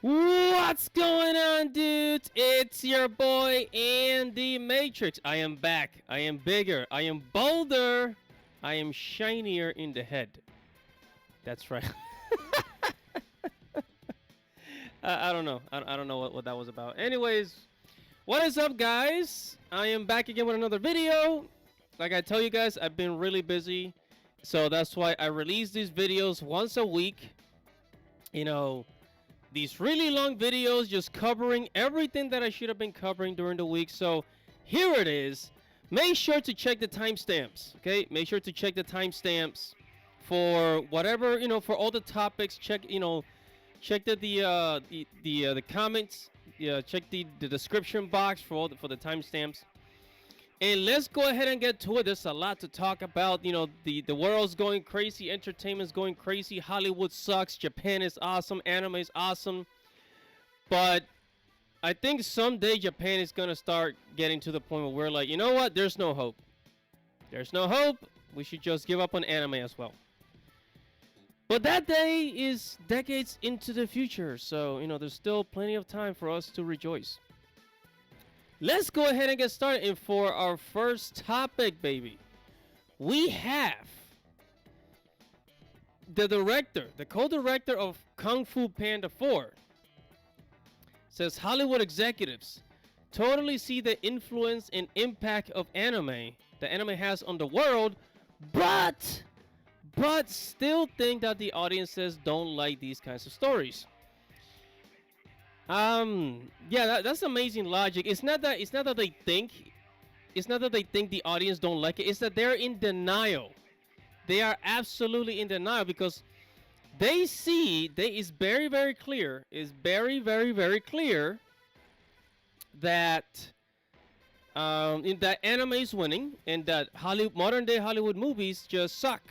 What's going on, dudes? It's your boy Andy Matrix. I am back. I am bigger. I am bolder. I am shinier in the head. That's right. I don't know. I don't know what that was about. Anyways, what is up, guys? I am back again with another video. Like I tell you guys, I've been really busy. So that's why I release these videos once a week. You know, these really long videos just covering everything that I should have been covering during the week. So here it is. Make sure to check the timestamps, okay? Make sure to check the timestamps for whatever, for all the topics. Check, check the comments. Yeah, check the description box for all for the timestamps. And let's go ahead and get to it. There's a lot to talk about. The world's going crazy. Entertainment's going crazy. Hollywood sucks. Japan is awesome. Anime is awesome. But I think someday Japan is going to start getting to the point where we're like, you know what? There's no hope. There's no hope. We should just give up on anime as well. But that day is decades into the future. So, there's still plenty of time for us to rejoice. Let's go ahead and get started. And for our first topic, baby, we have the co-director of Kung Fu Panda 4. Says Hollywood executives totally see the influence and impact of anime that anime has on the world, but still think that the audiences don't like these kinds of stories. Yeah, that's amazing logic. It's not that they think the audience don't like it. It's that they're in denial. They are absolutely in denial because they see it's very, very clear. It's very, very, very clear that that anime is winning and that modern day Hollywood movies just suck.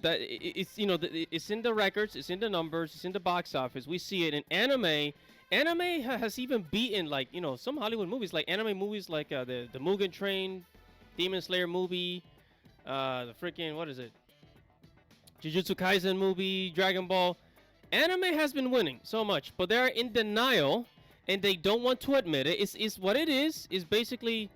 That it's it's in the records, it's in the numbers, it's in the box office. We see it in anime. Anime has even beaten some Hollywood movies, like anime movies like the Mugen Train, Demon Slayer movie, the freaking what is it? Jujutsu Kaisen movie, Dragon Ball. Anime has been winning so much, but they're in denial and they don't want to admit it. It's what it is basically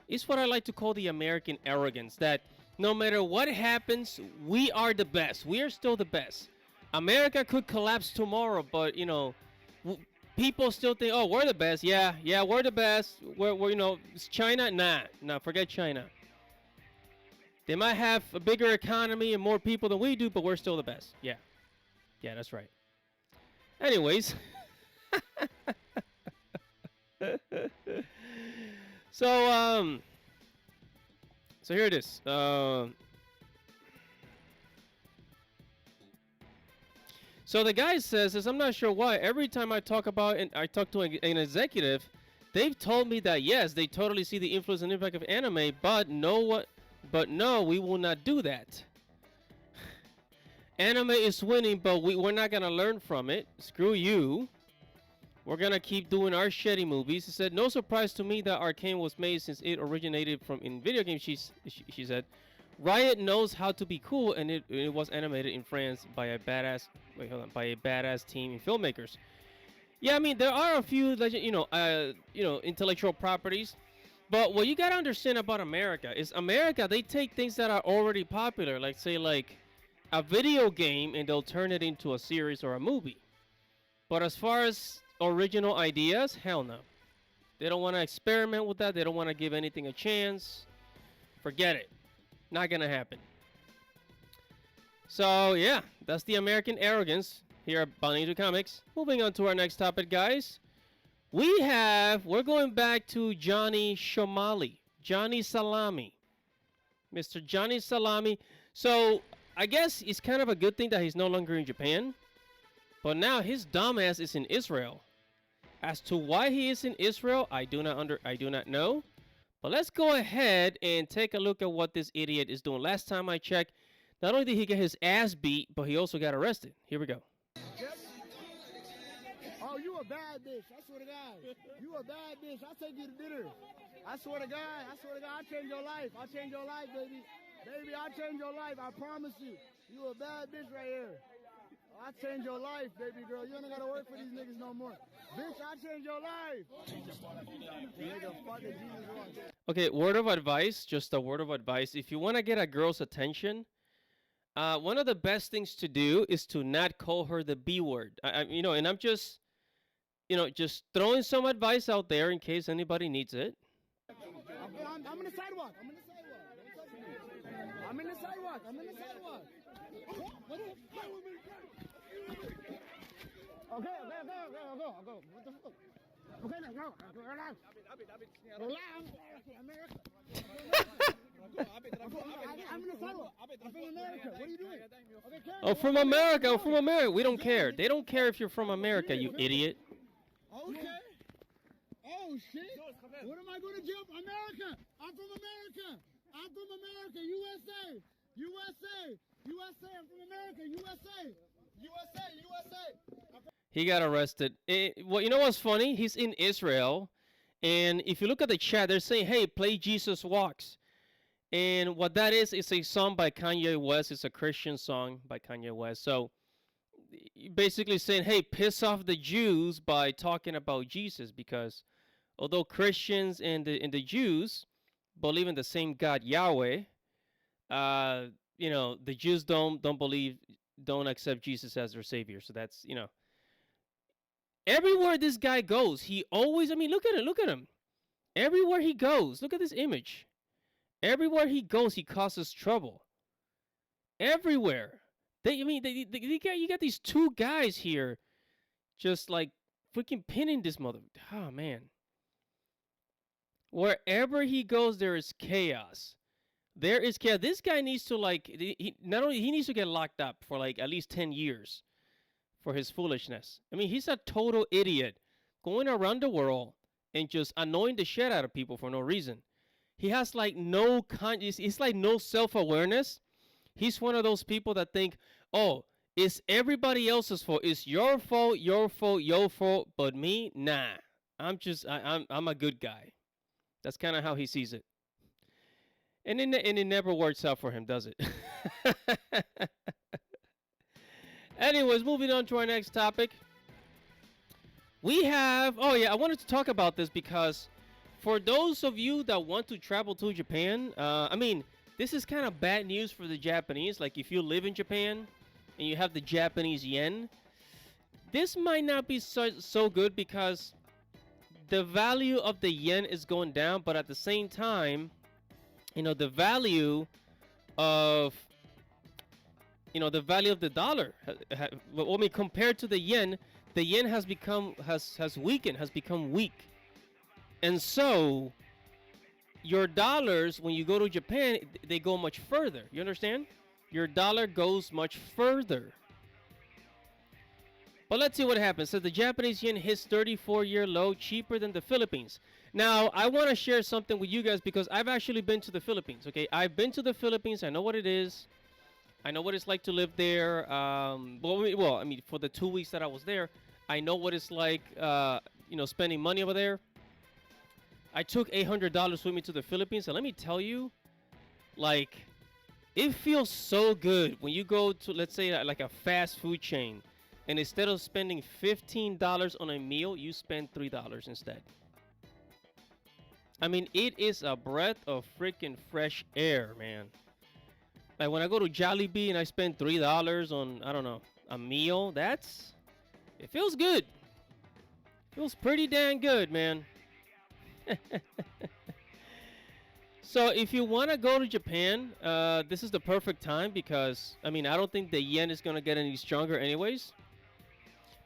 it's what I like to call the American arrogance that no matter what happens, we are the best. We are still the best. America could collapse tomorrow, but people still think, oh, we're the best. Yeah, we're the best. We're China, nah, forget China. They might have a bigger economy and more people than we do, but we're still the best. Yeah, that's right. Anyways, so So here it is. So the guy says, I'm not sure why. Every time I talk to an executive, they've told me that yes, they totally see the influence and impact of anime, but no, we will not do that. Anime is winning, but we're not gonna learn from it. Screw you. We're gonna keep doing our shitty movies. He said, no surprise to me that Arcane was made since it originated in video games. She said, Riot knows how to be cool, and it was animated in France by a badass team of filmmakers. Yeah, I mean there are a few intellectual properties, but what you gotta understand about America is they take things that are already popular, like say a video game, and they'll turn it into a series or a movie. But as far as original ideas, hell no. They don't want to experiment with that. They don't want to give anything a chance. Forget it. Not gonna happen. So yeah, that's the American arrogance here at Bonito Comics. Moving on to our next topic, guys. We're going back to Johnny Salami. Mr. Johnny Salami. So I guess it's kind of a good thing that he's no longer in Japan. But now his dumbass is in Israel. As to why he is in Israel, I do not know. But let's go ahead and take a look at what this idiot is doing. Last time I checked, not only did he get his ass beat, but he also got arrested. Here we go. Yep. Oh, you a bad bitch. I swear to God. You a bad bitch. I'll take you to dinner. I swear to God. I'll change your life. I'll change your life, baby. Baby, I'll change your life. I promise you. You a bad bitch right here. I changed your life, baby girl. You don't gotta work for these niggas no more. Bitch, I changed your life. Nigga, fucking Jesus Christ. Okay, word of advice, just a word of advice. If you want to get a girl's attention, one of the best things to do is to not call her the B word. And I'm just, just throwing some advice out there in case anybody needs it. I'm in the sidewalk. I'm in the sidewalk. Okay, I'll go. What the fuck? Okay, now go. Relax. I'm in the sidewalk. I'm from America. What are you doing? Oh, from America. We don't care. They don't care if you're from America, you idiot. Okay. Oh, shit. What am I going to jump? America. I'm from America. USA. I'm from America. USA. He got arrested. Well, you know what's funny? He's in Israel. And if you look at the chat, they're saying, hey, play Jesus Walks. And what that is a song by Kanye West. It's a Christian song by Kanye West. So basically saying, hey, piss off the Jews by talking about Jesus. Because although Christians and the Jews believe in the same God, Yahweh, the Jews don't accept Jesus as their savior. So that's, everywhere this guy goes, he always, look at him. Everywhere he goes, look at this image. Everywhere he goes, he causes trouble. Everywhere. You got these two guys here just like freaking pinning this mother. Oh, man. Wherever he goes, there is chaos. There is chaos. This guy needs to he needs to get locked up for at least 10 years for his foolishness. He's a total idiot going around the world and just annoying the shit out of people for no reason. He has no conscience. It's no self-awareness. He's one of those people that think, oh, it's everybody else's fault. It's your fault, but me, nah. I'm a good guy. That's kind of how he sees it. And it never works out for him, does it? Anyways, moving on to our next topic. We have... Oh, yeah, I wanted to talk about this because for those of you that want to travel to Japan, this is kind of bad news for the Japanese. Like, if you live in Japan and you have the Japanese yen, this might not be so good because the value of the yen is going down, but at the same time, the value of the dollar, compared to the yen has become weak. And so your dollars, when you go to Japan, they go much further. You understand? Your dollar goes much further. But let's see what happens. So the Japanese yen hits 34-year low, cheaper than the Philippines. Now, I want to share something with you guys because I've actually been to the Philippines, okay? I've been to the Philippines. I know what it is. I know what it's like to live there. For the 2 weeks that I was there, I know what it's like, spending money over there. I took $800 with me to the Philippines, and let me tell you, it feels so good when you go to, let's say, a fast food chain, and instead of spending $15 on a meal, you spend $3 instead. It is a breath of freaking fresh air, man. Like when I go to Jollibee and I spend $3 on, I don't know, a meal, it feels good. Feels pretty dang good, man. So if you want to go to Japan, this is the perfect time because, I don't think the yen is going to get any stronger anyways.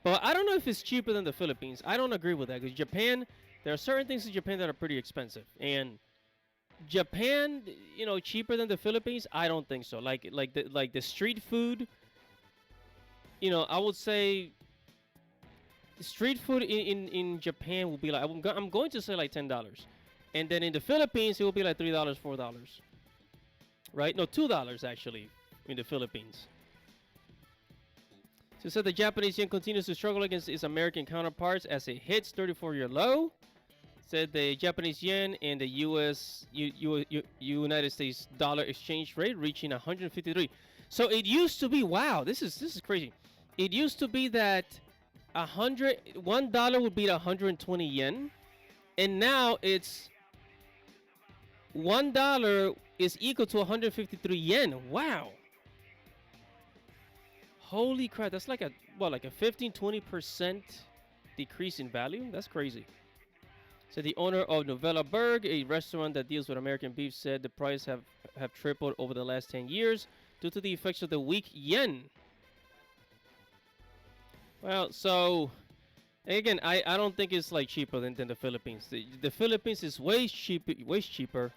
But I don't know if it's cheaper than the Philippines. I don't agree with that because Japan, there are certain things in Japan that are pretty expensive. And Japan, cheaper than the Philippines? I don't think so. Like the street food, I would say street food in Japan will be I'm going to say $10. And then in the Philippines, it will be $3, $4. Right? No, $2 actually in the Philippines. So the Japanese yen continues to struggle against its American counterparts as it hits 34-year low. Said the Japanese yen and the United States dollar exchange rate reaching 153. So it used to be, wow, this is crazy. it used to be that $1 would be 120 yen, and now it's $1 is equal to 153 yen. Wow. Holy crap, that's like a, what, like a 15-20% decrease in value? That's crazy. So the owner of Novella Berg, a restaurant that deals with American beef, said the price have tripled over the last 10 years due to the effects of the weak yen. Well, so again, I don't think it's like cheaper than the Philippines. The Philippines is way cheaper.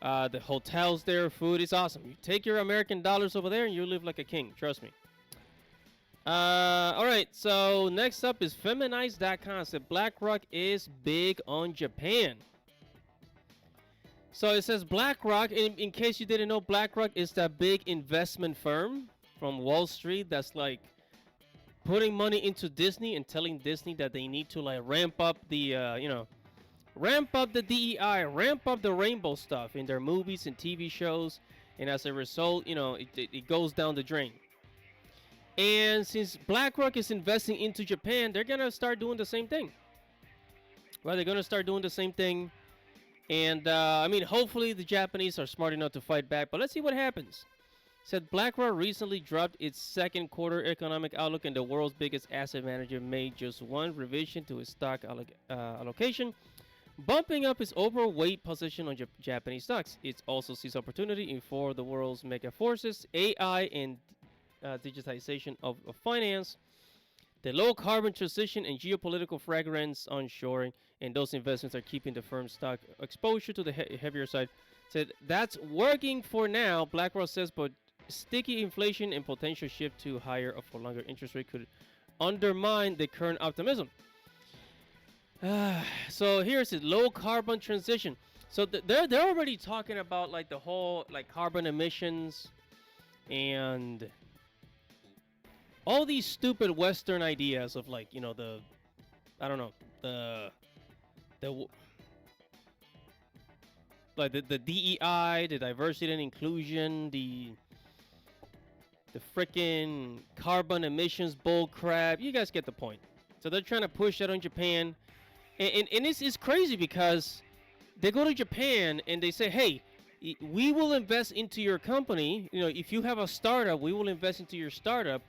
The hotels there, food is awesome. You take your American dollars over there and you live like a king. Trust me. All right, so next up is Feminize.com. So BlackRock is big on Japan. So it says BlackRock, in case you didn't know, BlackRock is that big investment firm from Wall Street that's like putting money into Disney and telling Disney that they need to like ramp up the, ramp up the DEI, ramp up the rainbow stuff in their movies and TV shows. And as a result, it goes down the drain. And since BlackRock is investing into Japan, they're going to start doing the same thing. Well, they're going to start doing the same thing. And, I mean, hopefully the Japanese are smart enough to fight back. But let's see what happens. Said BlackRock recently dropped its second quarter economic outlook, and the world's biggest asset manager made just one revision to its stock allocation, bumping up its overweight position on Japanese stocks. It also sees opportunity in four of the world's mega forces, AI and digitization of finance, the low carbon transition, and geopolitical fragments onshoring, and those investments are keeping the firm's stock exposure to the heavier side. Said that's working for now, BlackRock says, but sticky inflation and potential shift to higher for longer interest rate could undermine the current optimism. So here's it, low carbon transition. So they're already talking about like the whole like carbon emissions and all these stupid Western ideas of like, the, I don't know, the DEI, the diversity and inclusion, the frickin' carbon emissions bull crap. You guys get the point. So they're trying to push that on Japan. And it's crazy because they go to Japan and they say, hey, we will invest into your company. If you have a startup, we will invest into your startup.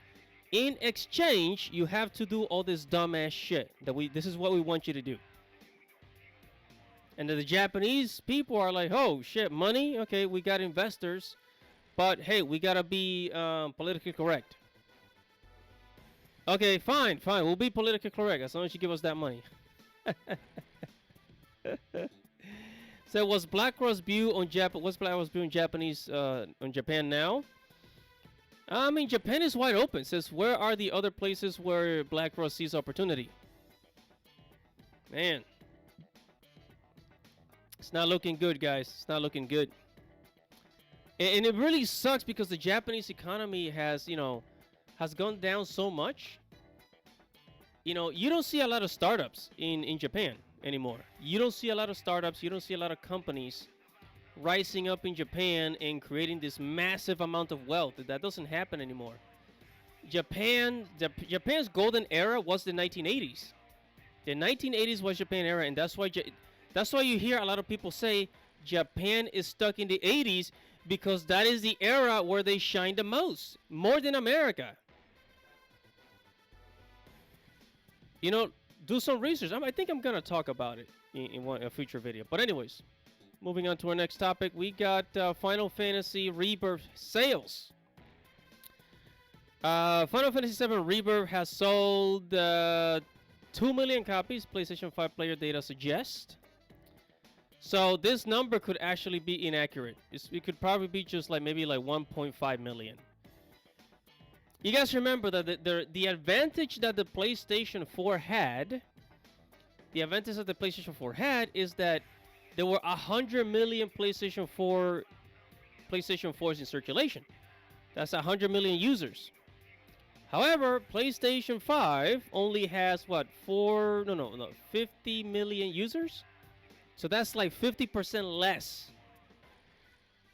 In exchange, you have to do all this dumbass shit this is what we want you to do. And the Japanese people are like, oh shit, money? Okay, we got investors, but hey, we gotta be politically correct. Okay, fine, we'll be politically correct as long as you give us that money. So what's BlackRock's view on Japanese on Japan now? I mean, Japan is wide open. It says, where are the other places where BlackRock sees opportunity? Man. It's not looking good, guys. It's not looking good. And it really sucks because the Japanese economy has gone down so much. You don't see a lot of startups in Japan anymore. You don't see a lot of startups. You don't see a lot of companies rising up in Japan and creating this massive amount of wealth. That doesn't happen anymore. Japan's golden era was the 1980s. The 1980s was Japan era, and that's why you hear a lot of people say Japan is stuck in the 80s, because that is the era where they shine the most, more than America. Do some research. I think I'm gonna talk about it in a future video. But anyways, moving on to our next topic, we got Final Fantasy Rebirth sales. Final Fantasy VII Rebirth has sold 2 million copies, PlayStation 5 player data suggests. So this number could actually be inaccurate. It could probably be just maybe 1.5 million. You guys remember that the advantage that the PlayStation 4 had, is that there were 100 million PlayStation 4s in circulation. That's 100 million users. However, PlayStation 5 only has 50 million users. So that's 50% less.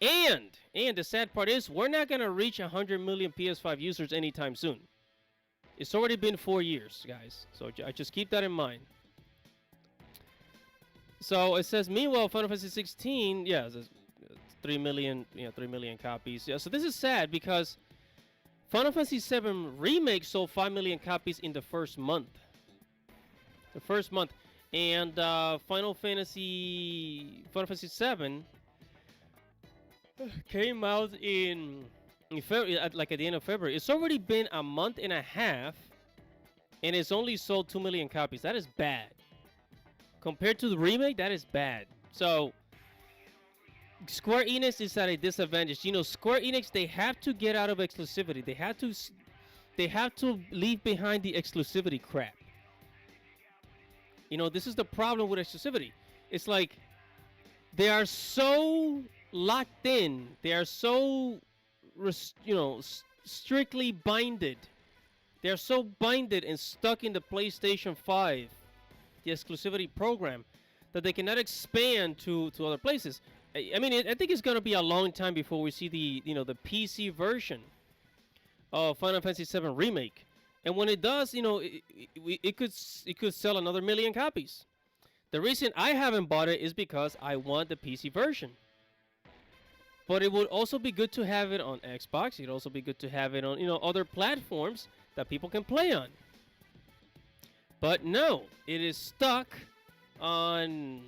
And the sad part is we're not going to reach 100 million PS5 users anytime soon. It's already been 4 years, guys. So just keep that in mind. So it says, meanwhile, Final Fantasy 16, yeah, it's 3 million, 3 million copies. Yeah, so this is sad because Final Fantasy 7 Remake sold 5 million copies in the first month. And Final Fantasy 7 came out in February, at the end of February. It's already been a month and a half, and it's only sold 2 million copies. That is bad. Compared to the remake, that is bad. So Square Enix is at a disadvantage. You know, Square Enix, they have to get out of exclusivity. They have to leave behind the exclusivity crap. You know, this is the problem with exclusivity. It's like they are so locked in. They are so, strictly binded. They are so binded and stuck in the PlayStation 5, the exclusivity program, that they cannot expand to other places. I mean, I think it's going to be a long time before we see the PC version of Final Fantasy 7 Remake. And when it does, it could sell another 1 million copies. The reason I haven't bought it is because I want the PC version. But it would also be good to have it on Xbox. It'd also be good to have it on, other platforms that people can play on. But no, it is stuck on,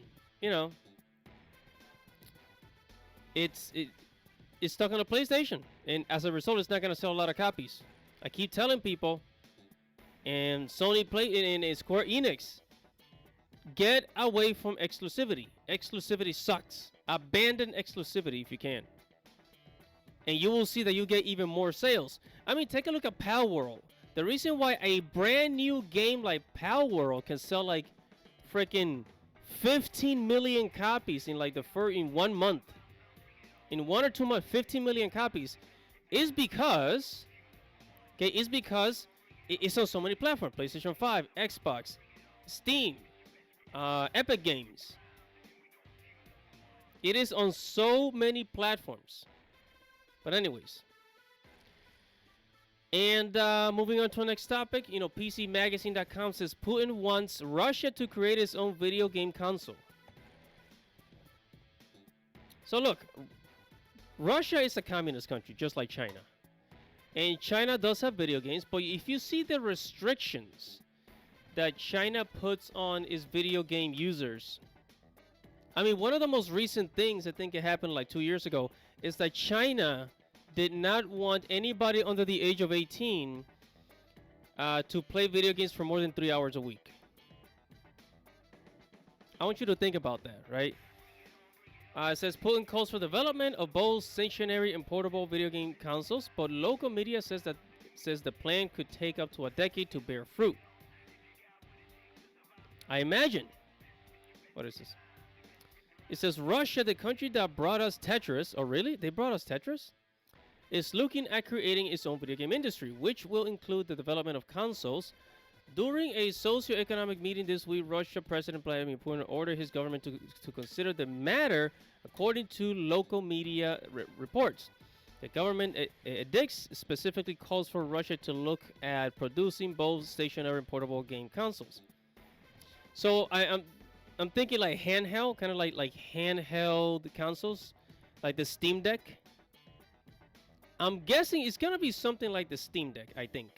it's stuck on a PlayStation. And as a result, it's not going to sell a lot of copies. I keep telling people, and Sony and Square Enix, get away from exclusivity. Exclusivity sucks. Abandon exclusivity if you can. And you will see that you get even more sales. I mean, take a look at Pal World. The reason why a brand new game like Pal World can sell like freaking 15 million copies in in 1 month, in 1 or 2 months, 15 million copies, is because it's on so many platforms: PlayStation 5, Xbox, Steam, Epic Games. It is on so many platforms. But anyways. And moving on to the next topic, PCMagazine.com says Putin wants Russia to create its own video game console. So look, Russia is a communist country, just like China. And China does have video games, but if you see the restrictions that China puts on its video game users, I mean, one of the most recent things, I think it happened like 2 years ago, is that China did not want anybody under the age of 18 to play video games for more than 3 hours a week. I want you to think about that, right? It says Putin calls for development of both stationary and portable video game consoles, but local media says the plan could take up to a decade to bear fruit. I imagine. What is this? It says Russia, the country that brought us Tetris. Oh, really? They brought us Tetris? Is looking at creating its own video game industry, which will include the development of consoles. During a socio-economic meeting this week, Russia President Vladimir Putin ordered his government to consider the matter, according to local media reports. The government edicts specifically calls for Russia to look at producing both stationary and portable game consoles. So I'm thinking like handheld, kind of like handheld consoles, like the Steam Deck. I'm guessing it's going to be something like the Steam Deck, I think.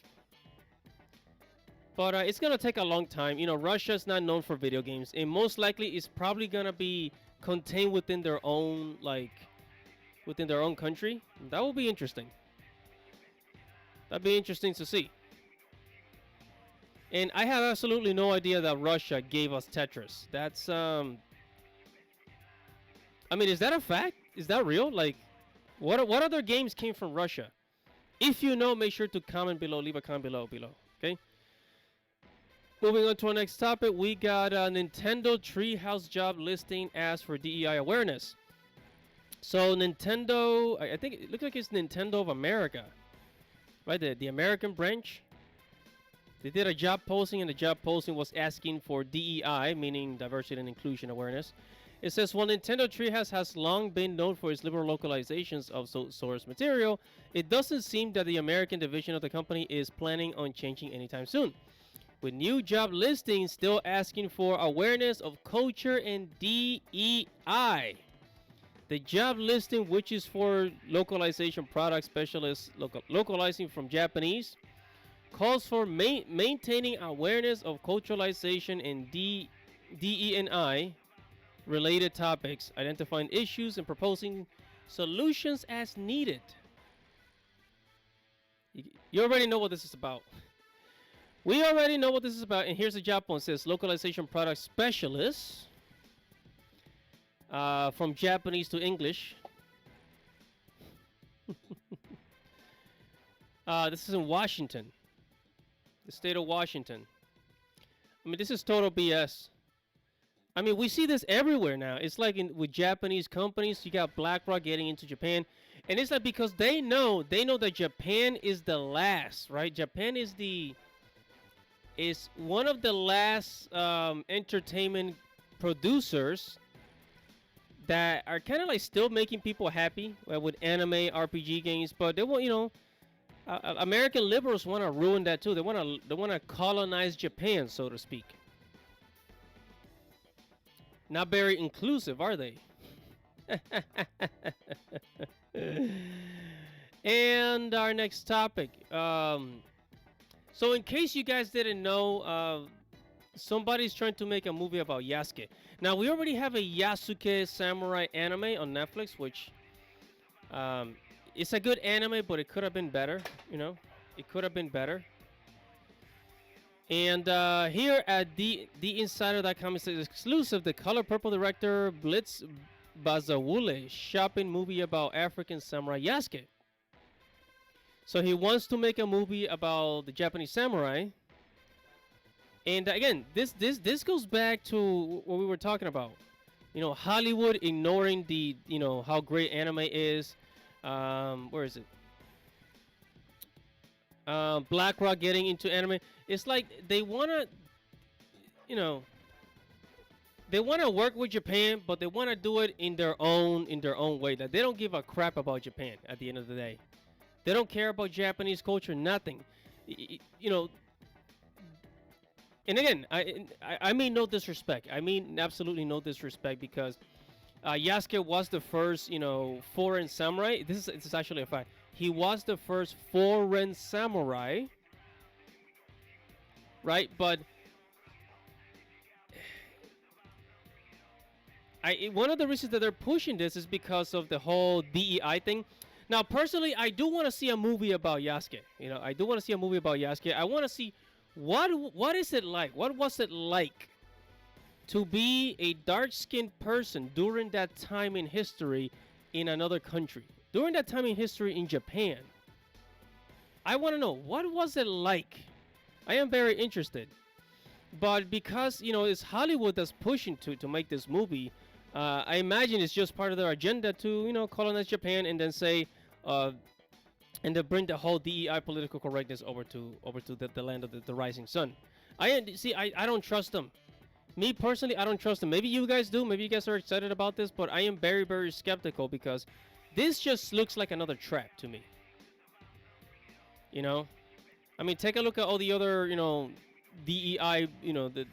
But it's going to take a long time. Russia's not known for video games. And most likely it's probably going to be contained within their own, within their own country. That will be interesting. That'd be interesting to see. And I have absolutely no idea that Russia gave us Tetris. That's, I mean, is that a fact? Is that real? What other games came from Russia? If you know, make sure to comment below. Leave a comment below. Okay? Moving on to our next topic, we got a Nintendo Treehouse job listing asked for DEI awareness. So Nintendo, I think it looks like it's Nintendo of America, right? The American branch. They did a job posting, and the job posting was asking for DEI, meaning diversity and inclusion awareness. It says, while Nintendo Treehouse has long been known for its liberal localizations of source material, it doesn't seem that the American division of the company is planning on changing anytime soon. With new job listings still asking for awareness of culture and DEI. The job listing, which is for localization product specialists localizing from Japanese, calls for maintaining awareness of culturalization and DE&I related topics, identifying issues and proposing solutions as needed. You already know what this is about. We already know what this is about, and here's the job one. It says localization product specialists from Japanese to English. This is in Washington, the state of Washington. I mean, this is total BS. I mean, we see this everywhere now. It's like with Japanese companies, you got BlackRock getting into Japan, and it's like because they know that Japan is the last, right? Japan is one of the last entertainment producers that are kind of like still making people happy with anime, RPG games, but they want, American liberals want to ruin that too. They want to colonize Japan, so to speak. Not very inclusive, are they? And our next topic. So in case you guys didn't know, somebody's trying to make a movie about Yasuke. Now, we already have a Yasuke samurai anime on Netflix, which it's a good anime, but it could have been better, It could have been better. And here at theinsider.com, it says exclusive, the Color Purple director Blitz Bazawule shopping movie about African samurai Yasuke. So he wants to make a movie about the Japanese samurai. And again, this goes back to what we were talking about. Hollywood ignoring the, how great anime is. Where is it? BlackRock getting into anime. It's like they wanna, they wanna work with Japan, but they wanna do it in their own way. That they don't give a crap about Japan at the end of the day. They don't care about Japanese culture, nothing. And again, I mean no disrespect. I mean absolutely no disrespect because Yasuke was the first, foreign samurai. This is actually a fact. He was the first foreign samurai, right? But one of the reasons that they're pushing this is because of the whole DEI thing. Now, personally, I do want to see a movie about Yasuke. I do want to see a movie about Yasuke. I want to see what is it like? What was it like to be a dark-skinned person during that time in history in another country? During that time in history in Japan. I want to know, what was it like? I am very interested. But because, it's Hollywood that's pushing to make this movie, I imagine it's just part of their agenda to, colonize Japan and then say, and then bring the whole DEI political correctness over to the land of the rising sun. I don't trust them. Me personally, I don't trust them. Maybe you guys do. Maybe you guys are excited about this, but I am very, very skeptical because this just looks like another trap to me. I mean, take a look at all the other, DEI, the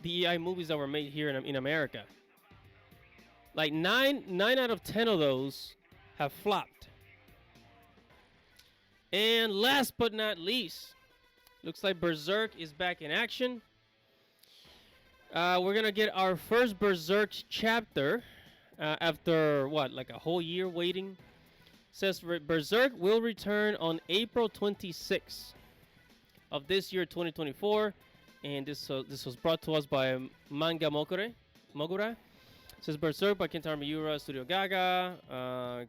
DEI movies that were made here in America. Like 9 out of 10 of those have flopped. And last but not least, looks like Berserk is back in action. We're gonna get our first Berserk chapter after like a whole year waiting. Says Berserk will return on April 26th of this year, 2024, and this was brought to us by Manga Mogura. Says Berserk by Kentaro Miura, Studio Gaga.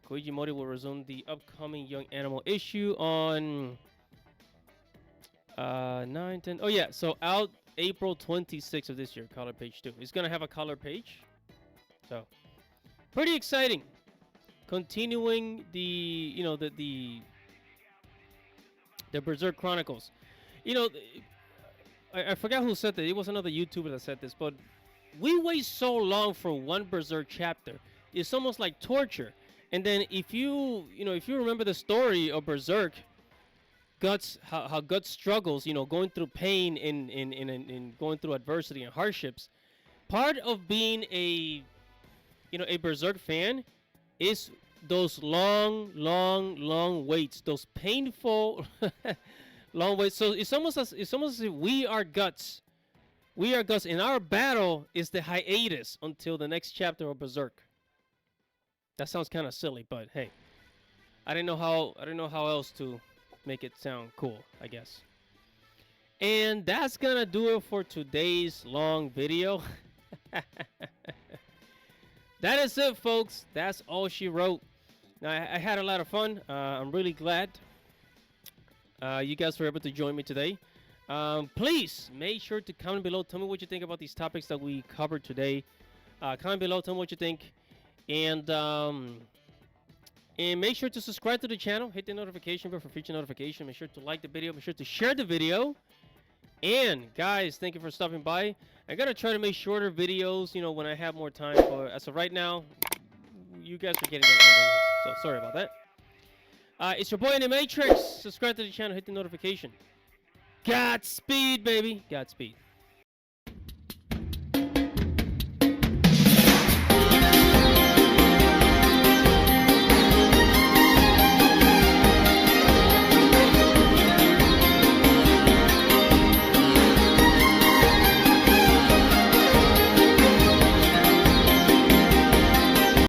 Koichi Mori will resume the upcoming Young Animal issue on 9, 10. Oh yeah, so out April 26th of this year, color page 2. It's gonna have a color page, so pretty exciting. Continuing the the Berserk Chronicles. I forgot who said that. It was another YouTuber that said this, but we wait so long for one Berserk chapter. It's almost like torture. And then if you remember the story of Berserk, Guts, how Guts struggles, going through pain and going through adversity and hardships. Part of being a Berserk fan is those long waits, those painful long waits. So it's almost as if we are Guts. We are Guts, and our battle is the hiatus until the next chapter of Berserk. That sounds kind of silly, but hey, I didn't know how else to make it sound cool, I guess. And that's gonna do it for today's long video. That is it, folks. That's all she wrote. Now, I had a lot of fun. I'm really glad you guys were able to join me today. Please make sure to comment below. Tell me what you think about these topics that we covered today. Comment below. Tell me what you think. And make sure to subscribe to the channel. Hit the notification bell for future notification. Make sure to like the video. Make sure to share the video. And guys, thank you for stopping by. I gotta try to make shorter videos, when I have more time. But as of right now, you guys are getting them long, so sorry about that. It's your boy in the Matrix. Subscribe to the channel. Hit the notification. Godspeed, baby. Godspeed.